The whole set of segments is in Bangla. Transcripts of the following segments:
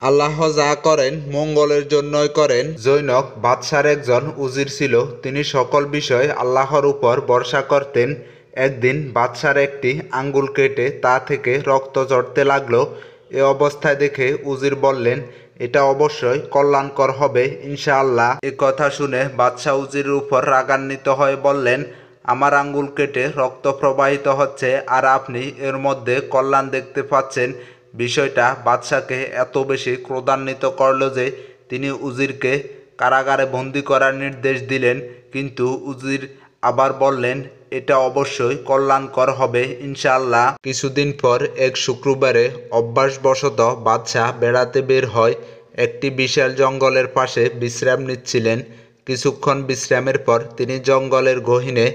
আল্লাহ যা করেন মঙ্গলের জন্যই করেন। জৈনক বাদশার একজন উজির ছিল, তিনি সকল বিষয় আল্লাহর উপর ভরসা করতেন। একদিন বাদশার একটি আঙ্গুল কেটে তা থেকে রক্ত ঝরতে লাগলো। এ অবস্থায় দেখে উজির বললেন, এটা অবশ্যই কল্যাণকর হবে ইনশাআল্লাহ। এ কথা শুনে বাদশাহ উজিরের উপর রাগান্বিত হয়ে বললেন, আমার আঙ্গুল কেটে রক্ত প্রবাহিত হচ্ছে আর আপনি এর মধ্যে কল্যাণ দেখতে পাচ্ছেন। বিষয়টা বাদশাকে এত বেশি ক্রোধান্বিত করল যে তিনি উজিরকে কারাগারে বন্দি করার নির্দেশ দিলেন। কিন্তু উজির আবার বললেন, এটা অবশ্যই কল্যাণকর হবে ইনশাআল্লাহ। কিছুদিন পর এক শুক্রবারে অভ্যাসবশত বাদশাহ বেড়াতে বের হয়। একটি বিশাল জঙ্গলের পাশে বিশ্রাম নিচ্ছিলেন। কিছুক্ষণ বিশ্রামের পর তিনি জঙ্গলের গহীনে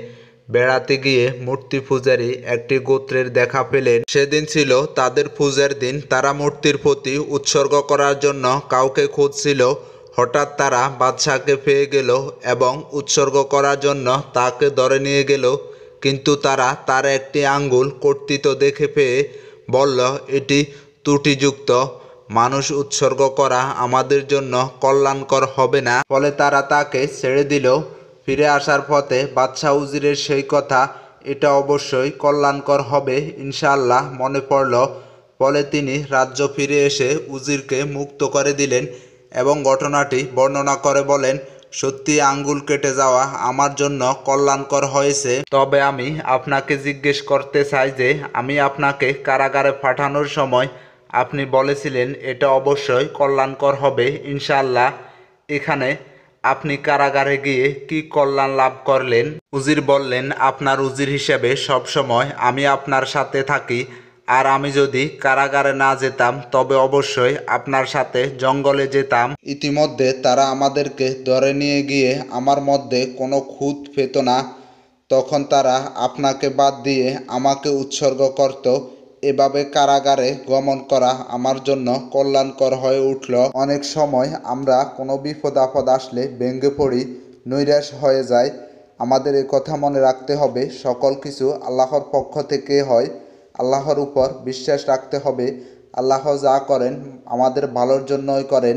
বেড়াতে গিয়ে মূর্তি পূজারী একটি গোত্রের দেখা পেলেন। সেদিন ছিল তাদের পূজার দিন। তারা মূর্তির প্রতি উৎসর্গ করার জন্য কাউকে খুঁজছিল। হঠাৎ তারা বাদশাহকে পেয়ে গেল এবং উৎসর্গ করার জন্য তাকে ধরে নিয়ে গেল। কিন্তু তারা তার একটি আঙ্গুল কর্তিত দেখে পেয়ে বলল, এটি ত্রুটিযুক্ত, মানুষ উৎসর্গ করা আমাদের জন্য কল্যাণকর হবে না। ফলে তারা তাকে ছেড়ে দিল। ফিরে আসার পথে বাদশাহ উজিরের সেই কথা, এটা অবশ্যই কল্যাণকর হবে ইনশাআল্লাহ, মনে পড়ল। ফলে তিনি রাজ্য ফিরে এসে উজিরকে মুক্ত করে দিলেন এবং ঘটনাটি বর্ণনা করে বলেন, সত্যি আঙ্গুল কেটে যাওয়া আমার জন্য কল্যাণকর হয়েছে। তবে আমি আপনাকে জিজ্ঞেস করতে চাই যে আমি আপনাকে কারাগারে পাঠানোর সময় আপনি বলেছিলেন এটা অবশ্যই কল্যাণকর হবে ইনশাআল্লাহ। এখানে আপনি কারাগারে গিয়ে কি কল্যাণ লাভ করলেন? উজির বললেন, আপনার উজির হিসেবে সবসময় আমি আপনার সাথে থাকি, আর আমি যদি কারাগারে না যেতাম তবে অবশ্যই আপনার সাথে জঙ্গলে যেতাম। ইতিমধ্যে তারা আমাদেরকে ধরে নিয়ে গিয়ে আমার মধ্যে কোনো খুঁত পেত না। তখন তারা আপনাকে বাদ দিয়ে আমাকে উৎসর্গ করত। এভাবে কারাগারে গমন করা আমার জন্য কল্যাণকর হয়ে উঠল। অনেক সময় আমরা কোনো বিপদ আপদ আসলে ভেঙে পড়ি, নৈরাশ হয়ে যায়। আমাদের এ কথা মনে রাখতে হবে, সকল কিছু আল্লাহর পক্ষ থেকে হয়। আল্লাহর উপর বিশ্বাস রাখতে হবে। আল্লাহ যা করেন আমাদের ভালোর জন্যই করেন।